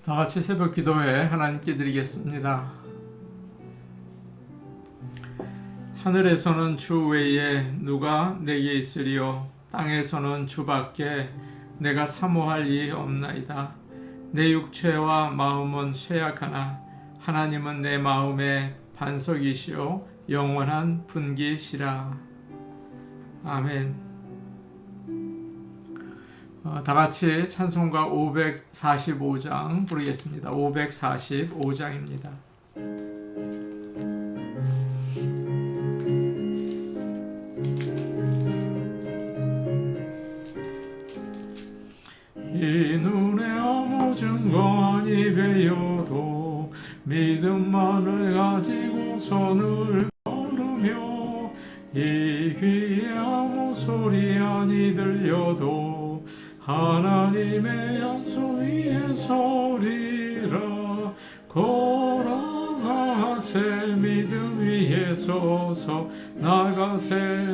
다 같이 새벽 기도회 하나님께 드리겠습니다. 하늘에서는 주 외에 누가 내게 있으리요? 땅에서는 주밖에 내가 사모할 이 없나이다. 내 육체와 마음은 쇠약하나 하나님은 내 마음의 반석이시요 영원한 분기시라. 아멘. 다 같이 찬송가 545장 부르겠습니다. 545장입니다. 이 눈에 아무 증거 아니 배여도 믿음만을 가지고 손을 걸으며 이 귀에 아무 소리 아니 들려도 하나님의 약속 위에 서리라. 걸어가세 믿음 위에 서서 나가세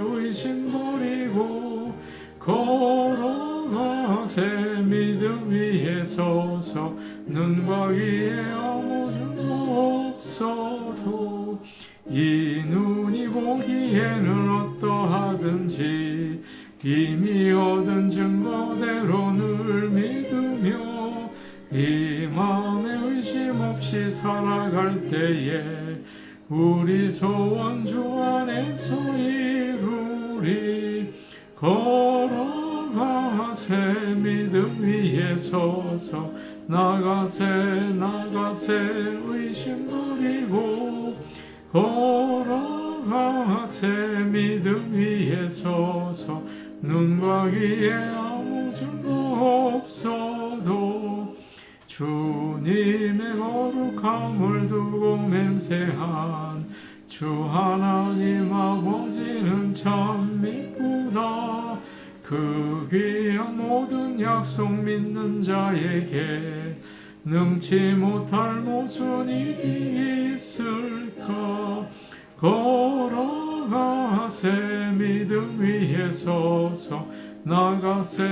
의심 버리고 걸어가세 믿음 위에 서서 눈과 위에 아무 증거 없어도 이 눈이 보기에는 어떠하든지 이미 얻은 증거대로 늘 믿으며 이 마음에 의심 없이 살아갈 때에 우리 소원 주 안에서 이루리. 걸어가세 믿음 위에 서서 나가세 의심 버리고 걸어가세 믿음 위에 서서 눈과 귀에 아무 증거 없어도 주님의 거룩함을 두고 맹세한 주 하나님 아버지는 참 미쁘다. 그 귀한 모든 약속 믿는 자에게 능치 못할 무슨 일이 있을까. 걸어가세 믿음 위에 서서 나가세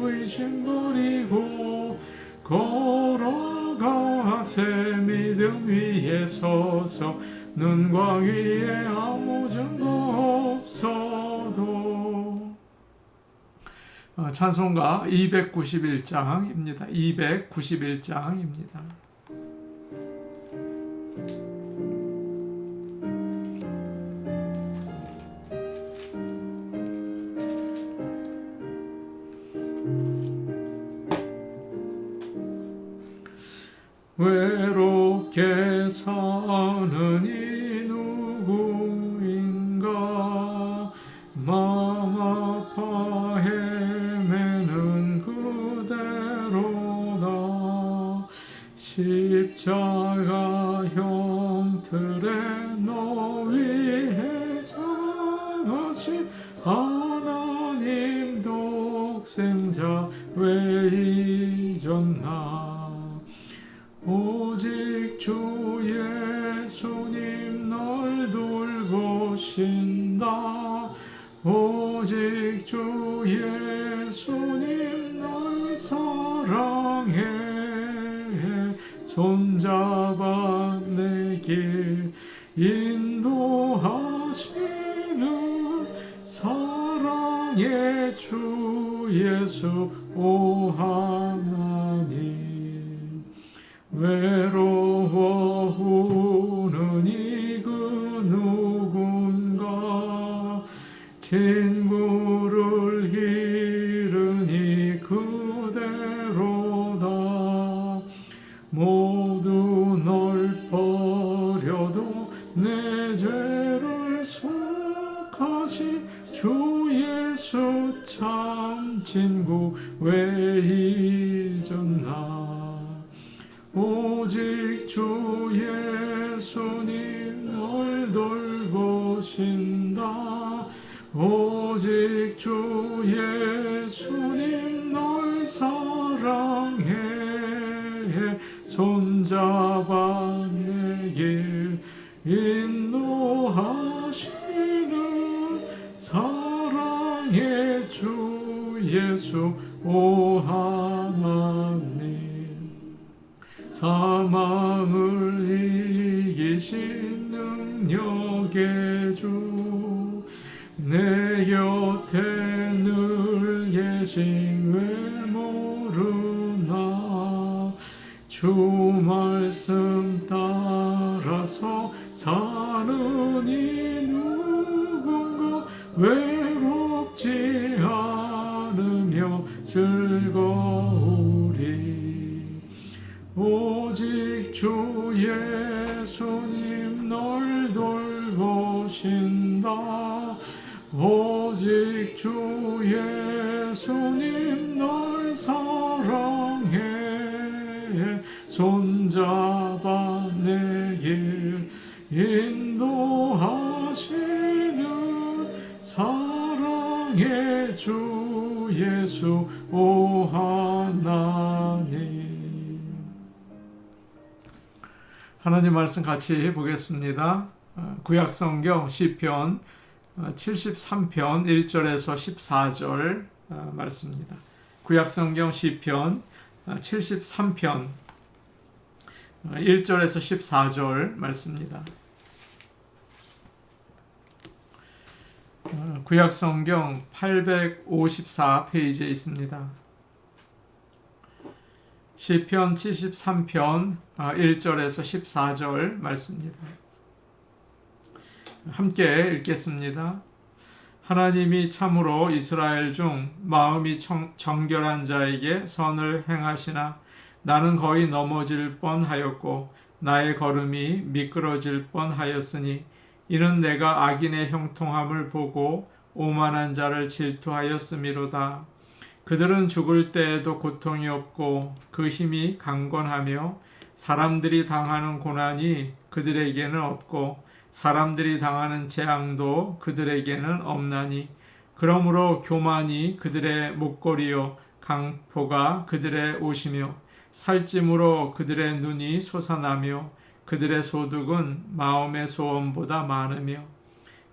의심 버리고 걸어가세 믿음 위에 서서 눈과 귀에 아무 증거 없어도. 찬송가 291장입니다. 291장입니다. 외롭게 사는 이 누구인가 마음 아파 헤매는 그대로다. 십자가 형틀에 너 위해 상하신 하나님 독생자 왜 잊었나. 오직 주 예수님 널 돌보신다. 오직 주 예수님 널 사랑해. 손잡아 내 길 인도하시는 사랑의 주 예수 오 하나님. 외로워 우는 이 그 누군가 친구를 잃으니 그대로다. 모두 널 버려도 내 죄를 속하신 주 예수 참 친구 왜 잊었나. 오직 주 예수님 널 돌보신다. 오직 주 예수님 널 사랑해. 손잡아 내 길 인도하시는 사랑의 주 예수 오 하나님, 사망을 이기신 능력의 주, 내 곁에 늘 계신 왜 모르나. 주 말씀 따라서 사는 이 누군가 외롭지 않으며 즐거우리. 오직 주 예수님 널 돌보신다. 오직 주 예수님 널 사랑해. 손잡아 내 길 인도하시는 사랑의 주 예수 오 하나님. 하나님 말씀 같이 보겠습니다. 구약성경 시편 73편 1절에서 14절 말씀입니다. 구약성경 시편 73편 1절에서 14절 말씀입니다. 구약성경 854페이지에 있습니다. 시편 73편 1절에서 14절 말씀입니다. 함께 읽겠습니다. 하나님이 참으로 이스라엘 중 마음이 정결한 자에게 선을 행하시나 나는 거의 넘어질 뻔하였고 나의 걸음이 미끄러질 뻔하였으니 이는 내가 악인의 형통함을 보고 오만한 자를 질투하였음이로다. 그들은 죽을 때에도 고통이 없고 그 힘이 강건하며 사람들이 당하는 고난이 그들에게는 없고 사람들이 당하는 재앙도 그들에게는 없나니 그러므로 교만이 그들의 목걸이요 강포가 그들의 옷이며 살찜으로 그들의 눈이 솟아나며 그들의 소득은 마음의 소원보다 많으며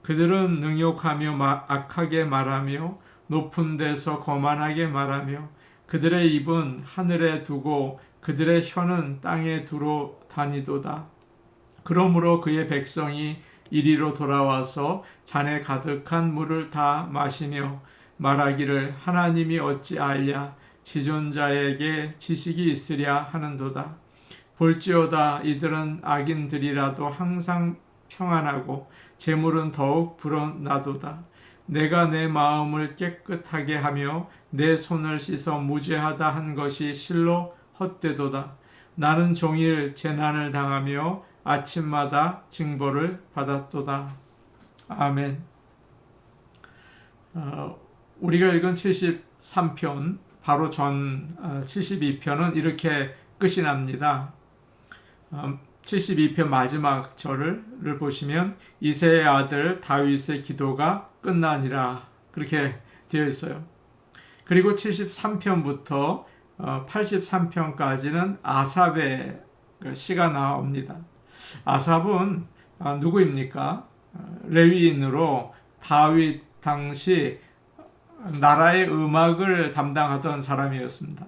그들은 능욕하며 악하게 말하며 높은 데서 거만하게 말하며 그들의 입은 하늘에 두고 그들의 혀는 땅에 두루 다니도다. 그러므로 그의 백성이 이리로 돌아와서 잔에 가득한 물을 다 마시며 말하기를 하나님이 어찌 알랴 지존자에게 지식이 있으랴 하는도다. 볼지어다 이들은 악인들이라도 항상 평안하고 재물은 더욱 불어나도다. 내가 내 마음을 깨끗하게 하며 내 손을 씻어 무죄하다 한 것이 실로 헛되도다. 나는 종일 재난을 당하며 아침마다 징벌을 받았도다. 아멘. 우리가 읽은 73편 바로 전 72편은 이렇게 끝이 납니다. 72편 마지막 절을 보시면 이새의 아들 다윗의 기도가 끝나니라 그렇게 되어 있어요. 그리고 73편부터 83편까지는 아삽의 시가 나옵니다. 아삽은 누구입니까? 레위인으로 다윗 당시 나라의 음악을 담당하던 사람이었습니다.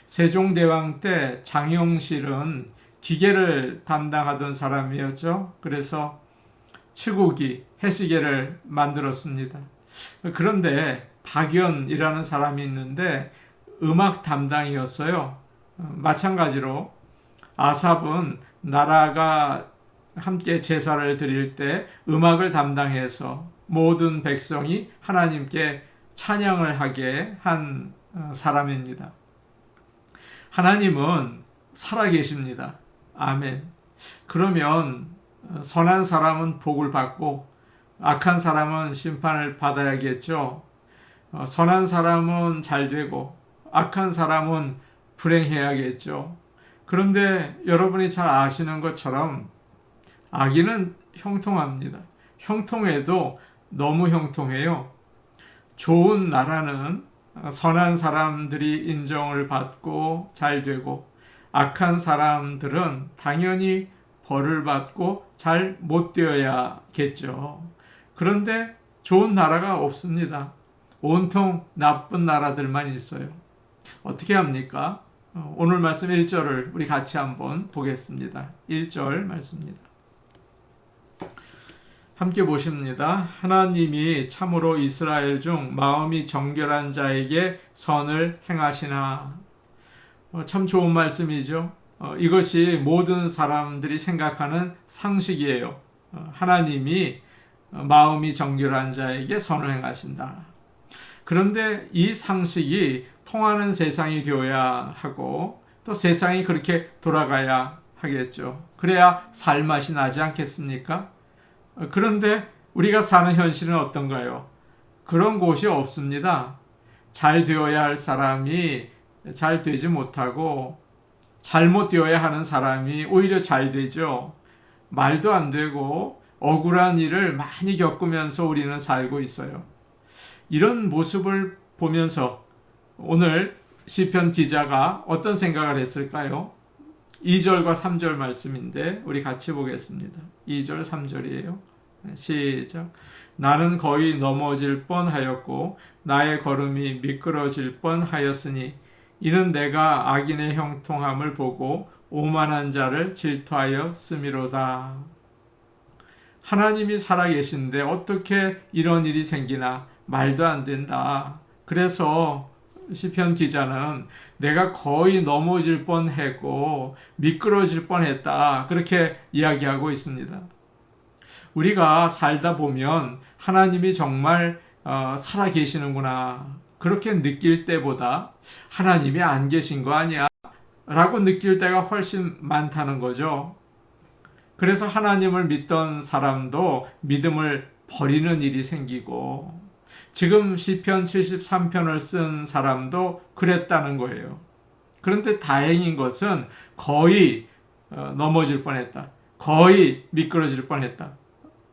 세종대왕 때 장용실은 기계를 담당하던 사람이었죠. 그래서 치국이 해시계를 만들었습니다. 그런데 박연이라는 사람이 있는데 음악 담당이었어요. 마찬가지로 아삽은 나라가 함께 제사를 드릴 때 음악을 담당해서 모든 백성이 하나님께 찬양을 하게 한 사람입니다. 하나님은 살아계십니다. 아멘. 그러면 선한 사람은 복을 받고 악한 사람은 심판을 받아야겠죠. 선한 사람은 잘 되고 악한 사람은 불행해야겠죠. 그런데 여러분이 잘 아시는 것처럼 악인은 형통합니다. 형통해도 너무 형통해요. 좋은 나라는 선한 사람들이 인정을 받고 잘 되고 악한 사람들은 당연히 벌을 받고 잘 못 되어야겠죠. 그런데 좋은 나라가 없습니다. 온통 나쁜 나라들만 있어요. 어떻게 합니까? 오늘 말씀 1절을 우리 같이 한번 보겠습니다. 1절 말씀입니다. 함께 보십니다. 하나님이 참으로 이스라엘 중 마음이 정결한 자에게 선을 행하시나. 참 좋은 말씀이죠. 이것이 모든 사람들이 생각하는 상식이에요. 하나님이 마음이 정결한 자에게 선을 행하신다. 그런데 이 상식이 통하는 세상이 되어야 하고 또 세상이 그렇게 돌아가야 하겠죠. 그래야 살맛이 나지 않겠습니까? 그런데 우리가 사는 현실은 어떤가요? 그런 곳이 없습니다. 잘 되어야 할 사람이 잘 되지 못하고 잘못 되어야 하는 사람이 오히려 잘 되죠. 말도 안 되고 억울한 일을 많이 겪으면서 우리는 살고 있어요. 이런 모습을 보면서 오늘 시편 기자가 어떤 생각을 했을까요? 2절과 3절 말씀인데 우리 같이 보겠습니다. 2절 3절이에요. 시작. 나는 거의 넘어질 뻔하였고 나의 걸음이 미끄러질 뻔하였으니 이는 내가 악인의 형통함을 보고 오만한 자를 질투하였음이로다. 하나님이 살아계신데 어떻게 이런 일이 생기나 말도 안 된다. 그래서 시편 기자는 내가 거의 넘어질 뻔했고 미끄러질 뻔했다. 그렇게 이야기하고 있습니다. 우리가 살다 보면 하나님이 정말 살아계시는구나. 그렇게 느낄 때보다 하나님이 안 계신 거 아니야? 라고 느낄 때가 훨씬 많다는 거죠. 그래서 하나님을 믿던 사람도 믿음을 버리는 일이 생기고 지금 시편 73편을 쓴 사람도 그랬다는 거예요. 그런데 다행인 것은 거의 넘어질 뻔했다. 거의 미끄러질 뻔했다.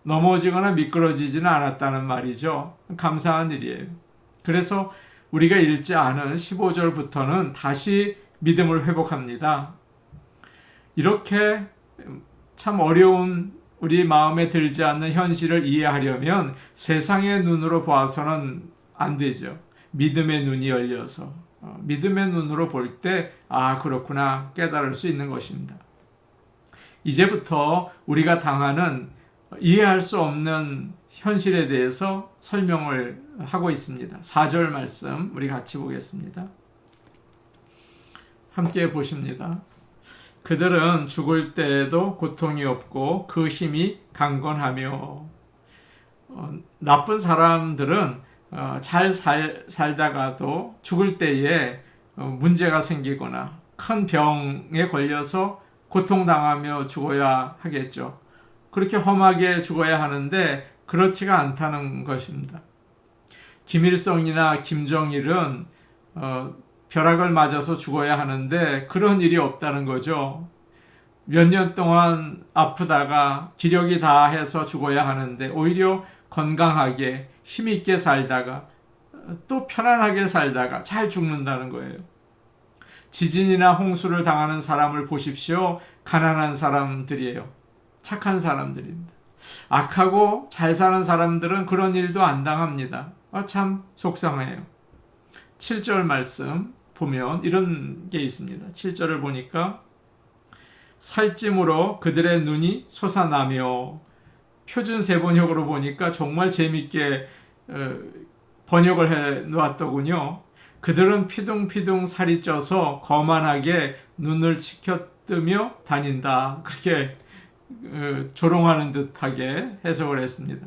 넘어지거나 미끄러지지는 않았다는 말이죠. 감사한 일이에요. 그래서 우리가 읽지 않은 15절부터는 다시 믿음을 회복합니다. 이렇게 참 어려운 우리 마음에 들지 않는 현실을 이해하려면 세상의 눈으로 봐서는 안 되죠. 믿음의 눈이 열려서 믿음의 눈으로 볼 때 그렇구나 깨달을 수 있는 것입니다. 이제부터 우리가 당하는 이해할 수 없는 현실에 대해서 설명을 하고 있습니다. 4절 말씀 우리 같이 보겠습니다. 함께 보십니다. 그들은 죽을 때에도 고통이 없고 그 힘이 강건하며. 나쁜 사람들은 잘 살다가도 죽을 때에 문제가 생기거나 큰 병에 걸려서 고통당하며 죽어야 하겠죠. 그렇게 험하게 죽어야 하는데 그렇지가 않다는 것입니다. 김일성이나 김정일은 벼락을 맞아서 죽어야 하는데 그런 일이 없다는 거죠. 몇 년 동안 아프다가 기력이 다해서 죽어야 하는데 오히려 건강하게 힘있게 살다가 또 편안하게 살다가 잘 죽는다는 거예요. 지진이나 홍수를 당하는 사람을 보십시오. 가난한 사람들이에요. 착한 사람들입니다. 악하고 잘 사는 사람들은 그런 일도 안 당합니다. 참 속상해요. 7절 말씀 보면 이런 게 있습니다. 7절을 보니까 살찜으로 그들의 눈이 솟아나며. 표준 세번역으로 보니까 정말 재밌게 번역을 해 놓았더군요. 그들은 피둥피둥 살이 쪄서 거만하게 눈을 치켜뜨며 다닌다. 그렇게 조롱하는 듯하게 해석을 했습니다.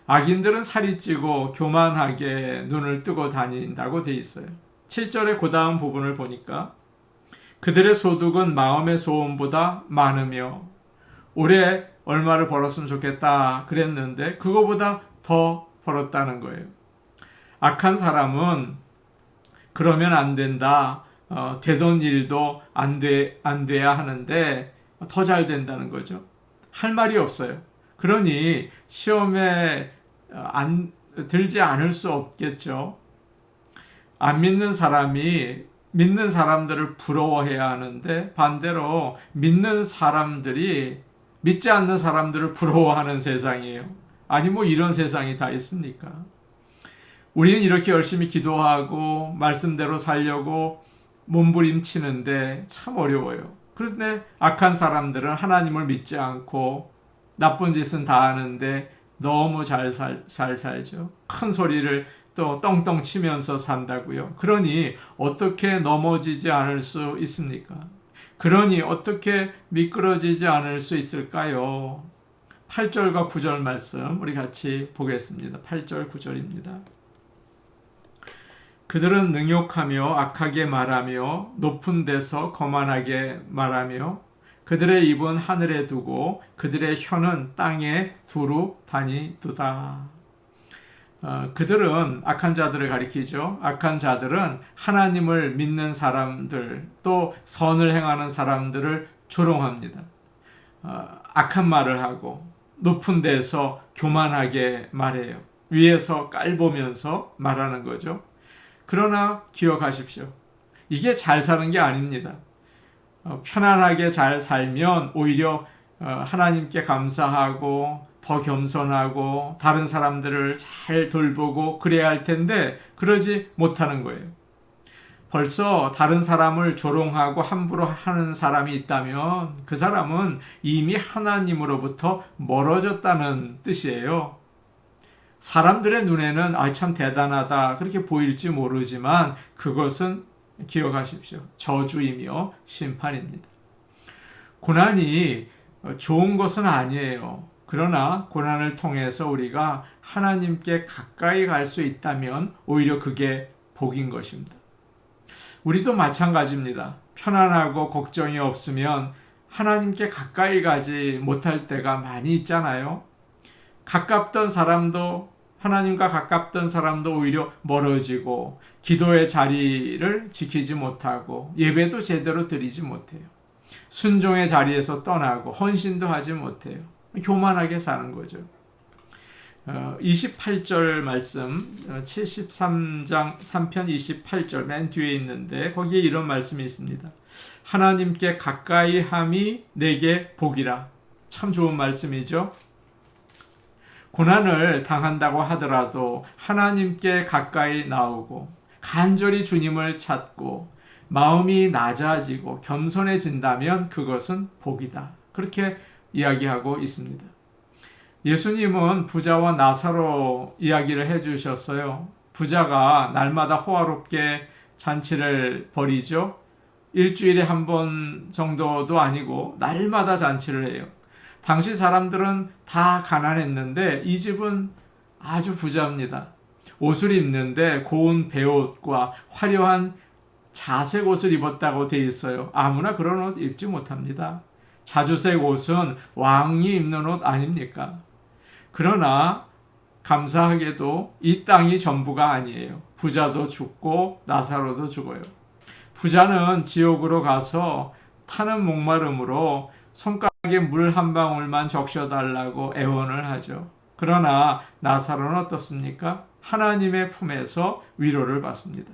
악인들은 살이 찌고 교만하게 눈을 뜨고 다닌다고 돼 있어요. 7절의 그 다음 부분을 보니까 그들의 소득은 마음의 소원보다 많으며. 올해 얼마를 벌었으면 좋겠다 그랬는데 그거보다 더 벌었다는 거예요. 악한 사람은 그러면 안 된다. 되던 일도 안 돼야 하는데 더 잘 된다는 거죠. 할 말이 없어요. 그러니 시험에 들지 않을 수 없겠죠. 안 믿는 사람이 믿는 사람들을 부러워해야 하는데 반대로 믿는 사람들이 믿지 않는 사람들을 부러워하는 세상이에요. 아니 이런 세상이 다 있습니까? 우리는 이렇게 열심히 기도하고 말씀대로 살려고 몸부림치는데 참 어려워요. 그런데 악한 사람들은 하나님을 믿지 않고 나쁜 짓은 다 하는데 너무 잘 살죠. 큰 소리를 또 떵떵 치면서 산다고요. 그러니 어떻게 넘어지지 않을 수 있습니까? 그러니 어떻게 미끄러지지 않을 수 있을까요? 8절과 9절 말씀 우리 같이 보겠습니다. 8절 9절입니다. 그들은 능욕하며 악하게 말하며 높은 데서 거만하게 말하며 그들의 입은 하늘에 두고 그들의 혀는 땅에 두루 다니두다. 그들은 악한 자들을 가리키죠. 악한 자들은 하나님을 믿는 사람들 또 선을 행하는 사람들을 조롱합니다. 악한 말을 하고 높은 데서 교만하게 말해요. 위에서 깔보면서 말하는 거죠. 그러나 기억하십시오. 이게 잘 사는 게 아닙니다. 편안하게 잘 살면 오히려 하나님께 감사하고 더 겸손하고 다른 사람들을 잘 돌보고 그래야 할 텐데 그러지 못하는 거예요. 벌써 다른 사람을 조롱하고 함부로 하는 사람이 있다면 그 사람은 이미 하나님으로부터 멀어졌다는 뜻이에요. 사람들의 눈에는 참 대단하다 그렇게 보일지 모르지만 그것은 기억하십시오. 저주이며 심판입니다. 고난이 좋은 것은 아니에요. 그러나 고난을 통해서 우리가 하나님께 가까이 갈 수 있다면 오히려 그게 복인 것입니다. 우리도 마찬가지입니다. 편안하고 걱정이 없으면 하나님께 가까이 가지 못할 때가 많이 있잖아요. 가깝던 사람도 하나님과 가깝던 사람도 오히려 멀어지고 기도의 자리를 지키지 못하고 예배도 제대로 드리지 못해요. 순종의 자리에서 떠나고 헌신도 하지 못해요. 교만하게 사는 거죠. 28절 말씀 73장 3편 28절 맨 뒤에 있는데 거기에 이런 말씀이 있습니다. 하나님께 가까이 함이 내게 복이라. 참 좋은 말씀이죠. 고난을 당한다고 하더라도 하나님께 가까이 나오고 간절히 주님을 찾고 마음이 낮아지고 겸손해진다면 그것은 복이다. 그렇게 이야기하고 있습니다. 예수님은 부자와 나사로 이야기를 해주셨어요. 부자가 날마다 호화롭게 잔치를 벌이죠. 일주일에 한 번 정도도 아니고 날마다 잔치를 해요. 당시 사람들은 다 가난했는데 이 집은 아주 부자입니다. 옷을 입는데 고운 베옷과 화려한 자색 옷을 입었다고 돼 있어요. 아무나 그런 옷 입지 못합니다. 자주색 옷은 왕이 입는 옷 아닙니까? 그러나 감사하게도 이 땅이 전부가 아니에요. 부자도 죽고 나사로도 죽어요. 부자는 지옥으로 가서 타는 목마름으로 손가락에 물 한 방울만 적셔달라고 애원을 하죠. 그러나 나사로는 어떻습니까? 하나님의 품에서 위로를 받습니다.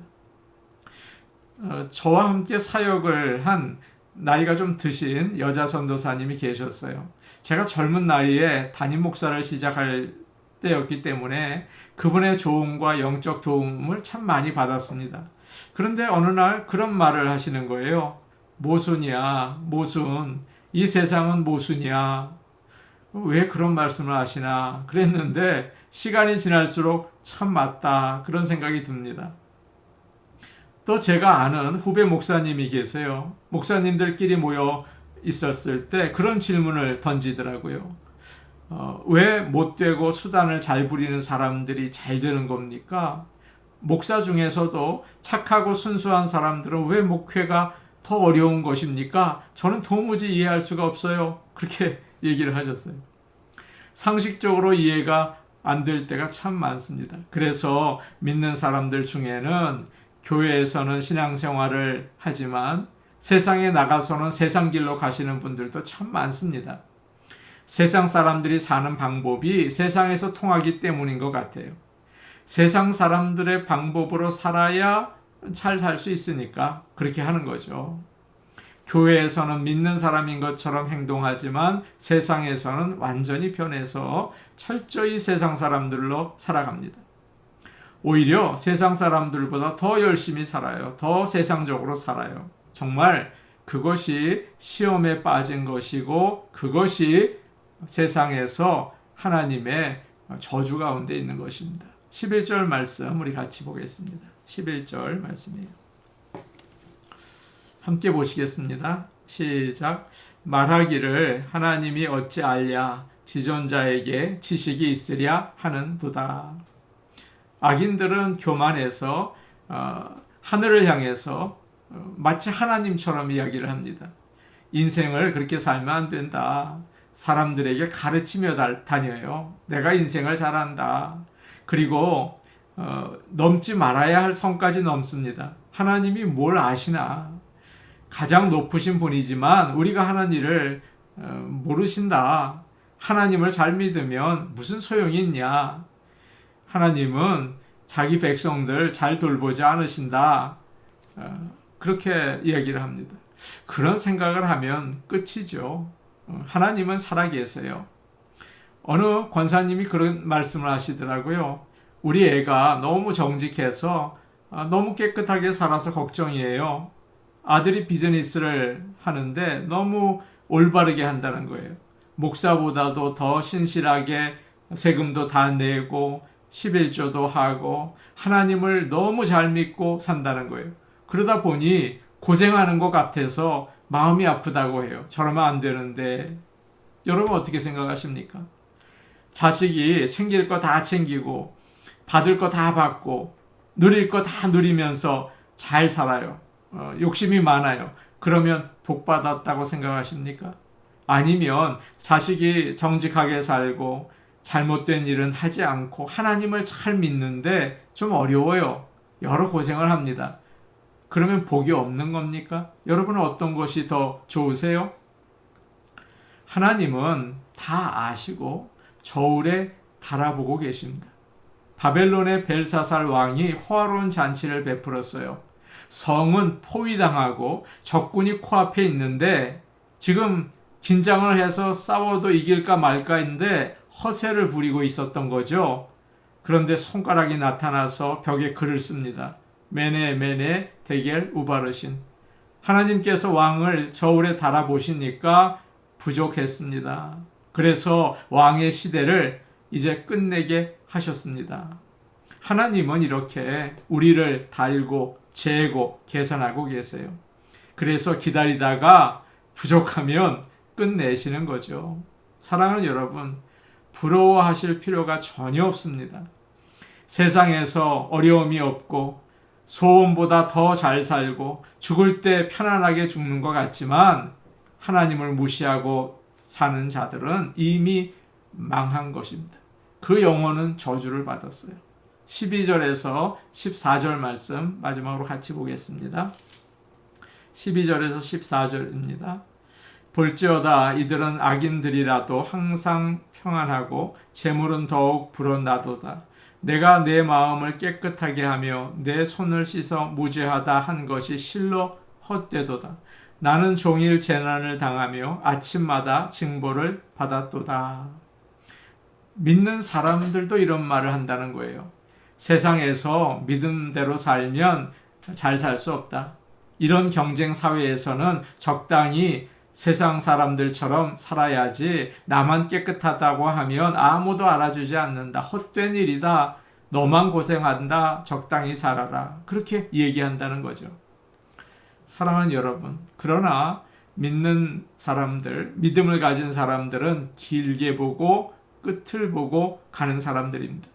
저와 함께 사역을 한 나이가 좀 드신 여자 전도사님이 계셨어요. 제가 젊은 나이에 담임 목사를 시작할 때였기 때문에 그분의 조언과 영적 도움을 참 많이 받았습니다. 그런데 어느 날 그런 말을 하시는 거예요. 모순이야, 모순. 이 세상은 모순이야. 왜 그런 말씀을 하시나 그랬는데 시간이 지날수록 참 맞다 그런 생각이 듭니다. 또 제가 아는 후배 목사님이 계세요. 목사님들끼리 모여 있었을 때 그런 질문을 던지더라고요. 왜 못되고 수단을 잘 부리는 사람들이 잘 되는 겁니까? 목사 중에서도 착하고 순수한 사람들은 왜 목회가 더 어려운 것입니까? 저는 도무지 이해할 수가 없어요. 그렇게 얘기를 하셨어요. 상식적으로 이해가 안 될 때가 참 많습니다. 그래서 믿는 사람들 중에는 교회에서는 신앙생활을 하지만 세상에 나가서는 세상 길로 가시는 분들도 참 많습니다. 세상 사람들이 사는 방법이 세상에서 통하기 때문인 것 같아요. 세상 사람들의 방법으로 살아야 잘 살 수 있으니까 그렇게 하는 거죠. 교회에서는 믿는 사람인 것처럼 행동하지만 세상에서는 완전히 변해서 철저히 세상 사람들로 살아갑니다. 오히려 세상 사람들보다 더 열심히 살아요. 더 세상적으로 살아요. 정말 그것이 시험에 빠진 것이고 그것이 세상에서 하나님의 저주 가운데 있는 것입니다. 11절 말씀 우리 같이 보겠습니다. 11절 말씀이에요. 함께 보시겠습니다. 시작. 말하기를 하나님이 어찌 알랴 지존자에게 지식이 있으랴 하는도다. 악인들은 교만해서 하늘을 향해서 마치 하나님처럼 이야기를 합니다. 인생을 그렇게 살면 안 된다. 사람들에게 가르치며 다녀요. 내가 인생을 잘한다. 그리고 넘지 말아야 할 선까지 넘습니다. 하나님이 뭘 아시나. 가장 높으신 분이지만 우리가 하는 일을 모르신다. 하나님을 잘 믿으면 무슨 소용이 있냐. 하나님은 자기 백성들 잘 돌보지 않으신다. 그렇게 이야기를 합니다. 그런 생각을 하면 끝이죠. 하나님은 살아계세요. 어느 권사님이 그런 말씀을 하시더라고요. 우리 애가 너무 정직해서 너무 깨끗하게 살아서 걱정이에요. 아들이 비즈니스를 하는데 너무 올바르게 한다는 거예요. 목사보다도 더 신실하게 세금도 다 내고 11조도 하고 하나님을 너무 잘 믿고 산다는 거예요. 그러다 보니 고생하는 것 같아서 마음이 아프다고 해요. 저러면 안 되는데. 여러분 어떻게 생각하십니까? 자식이 챙길 거 다 챙기고 받을 거 다 받고 누릴 거 다 누리면서 잘 살아요. 욕심이 많아요. 그러면 복 받았다고 생각하십니까? 아니면 자식이 정직하게 살고 잘못된 일은 하지 않고 하나님을 잘 믿는데 좀 어려워요. 여러 고생을 합니다. 그러면 복이 없는 겁니까? 여러분은 어떤 것이 더 좋으세요? 하나님은 다 아시고 저울에 달아보고 계십니다. 바벨론의 벨사살 왕이 호화로운 잔치를 베풀었어요. 성은 포위당하고 적군이 코앞에 있는데 지금 긴장을 해서 싸워도 이길까 말까인데 허세를 부리고 있었던 거죠. 그런데 손가락이 나타나서 벽에 글을 씁니다. 메네 메네 데겔 우바르신. 하나님께서 왕을 저울에 달아보시니까 부족했습니다. 그래서 왕의 시대를 이제 끝내게 하셨습니다. 하나님은 이렇게 우리를 달고 재고 계산하고 계세요. 그래서 기다리다가 부족하면 끝내시는 거죠. 사랑하는 여러분, 부러워하실 필요가 전혀 없습니다. 세상에서 어려움이 없고 소원보다 더 잘 살고 죽을 때 편안하게 죽는 것 같지만 하나님을 무시하고 사는 자들은 이미 망한 것입니다. 그 영혼은 저주를 받았어요. 12절에서 14절 말씀 마지막으로 같이 보겠습니다. 12절에서 14절입니다. 볼지어다 이들은 악인들이라도 항상 평안하고 재물은 더욱 불어나도다. 내가 내 마음을 깨끗하게 하며 내 손을 씻어 무죄하다 한 것이 실로 헛되도다. 나는 종일 재난을 당하며 아침마다 징벌을 받았도다. 믿는 사람들도 이런 말을 한다는 거예요. 세상에서 믿음대로 살면 잘 살 수 없다. 이런 경쟁 사회에서는 적당히 세상 사람들처럼 살아야지 나만 깨끗하다고 하면 아무도 알아주지 않는다. 헛된 일이다. 너만 고생한다. 적당히 살아라. 그렇게 얘기한다는 거죠. 사랑하는 여러분, 그러나 믿는 사람들, 믿음을 가진 사람들은 길게 보고 끝을 보고 가는 사람들입니다.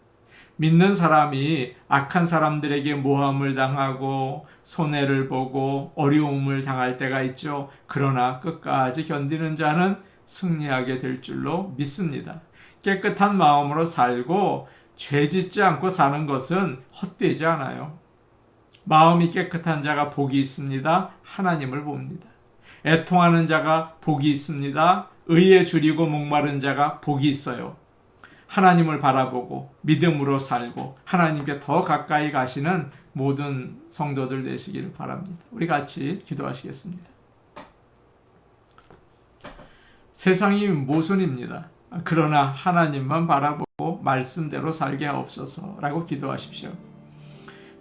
믿는 사람이 악한 사람들에게 모함을 당하고 손해를 보고 어려움을 당할 때가 있죠. 그러나 끝까지 견디는 자는 승리하게 될 줄로 믿습니다. 깨끗한 마음으로 살고 죄 짓지 않고 사는 것은 헛되지 않아요. 마음이 깨끗한 자가 복이 있습니다. 하나님을 봅니다. 애통하는 자가 복이 있습니다. 의에 줄이고 목마른 자가 복이 있어요. 하나님을 바라보고 믿음으로 살고 하나님께 더 가까이 가시는 모든 성도들 되시기를 바랍니다. 우리 같이 기도하시겠습니다. 세상이 모순입니다. 그러나 하나님만 바라보고 말씀대로 살게 하옵소서라고 기도하십시오.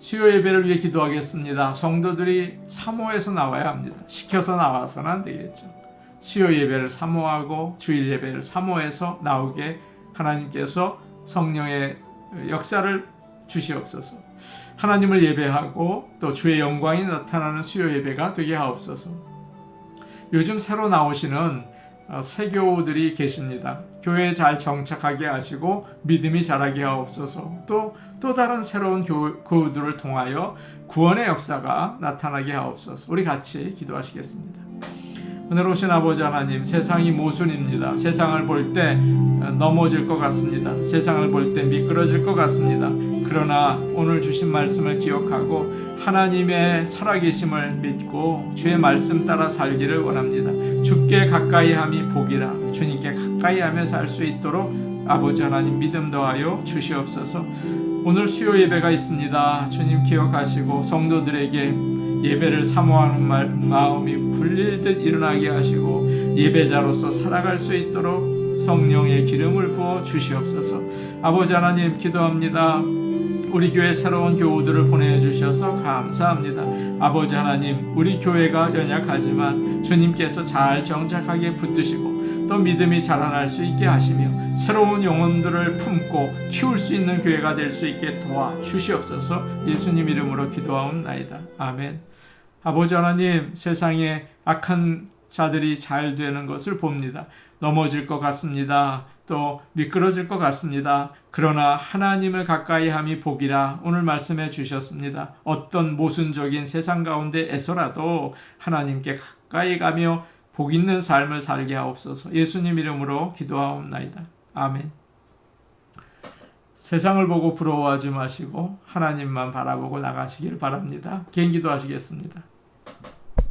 수요 예배를 위해 기도하겠습니다. 성도들이 사모해서 나와야 합니다. 시켜서 나와서는 안 되겠죠. 수요 예배를 사모하고 주일 예배를 사모해서 나오게 하나님께서 성령의 역사를 주시옵소서. 하나님을 예배하고 또 주의 영광이 나타나는 수요 예배가 되게 하옵소서. 요즘 새로 나오시는 새교우들이 계십니다. 교회에 잘 정착하게 하시고 믿음이 자라게 하옵소서. 또 다른 새로운 교우들을 통하여 구원의 역사가 나타나게 하옵소서. 우리 같이 기도하시겠습니다. 오늘 오신 아버지 하나님, 세상이 모순입니다. 세상을 볼 때 넘어질 것 같습니다. 세상을 볼 때 미끄러질 것 같습니다. 그러나 오늘 주신 말씀을 기억하고 하나님의 살아계심을 믿고 주의 말씀 따라 살기를 원합니다. 주께 가까이함이 복이라. 주님께 가까이하며 살 수 있도록 아버지 하나님 믿음 더하여 주시옵소서. 오늘 수요 예배가 있습니다. 주님 기억하시고 성도들에게 예배를 사모하는 마음이 불릴 듯 일어나게 하시고 예배자로서 살아갈 수 있도록 성령의 기름을 부어 주시옵소서. 아버지 하나님 기도합니다. 우리 교회 새로운 교우들을 보내주셔서 감사합니다. 아버지 하나님, 우리 교회가 연약하지만 주님께서 잘 정착하게 붙드시고 또 믿음이 자라날 수 있게 하시며 새로운 영혼들을 품고 키울 수 있는 교회가 될 수 있게 도와주시옵소서. 예수님 이름으로 기도하옵나이다. 아멘. 아버지 하나님, 세상에 악한 자들이 잘 되는 것을 봅니다. 넘어질 것 같습니다. 또 미끄러질 것 같습니다. 그러나 하나님을 가까이 함이 복이라 오늘 말씀해 주셨습니다. 어떤 모순적인 세상 가운데에서라도 하나님께 가까이 가며 복 있는 삶을 살게 하옵소서. 예수님 이름으로 기도하옵나이다. 아멘. 세상을 보고 부러워하지 마시고 하나님만 바라보고 나가시길 바랍니다. 개인 기도하시겠습니다.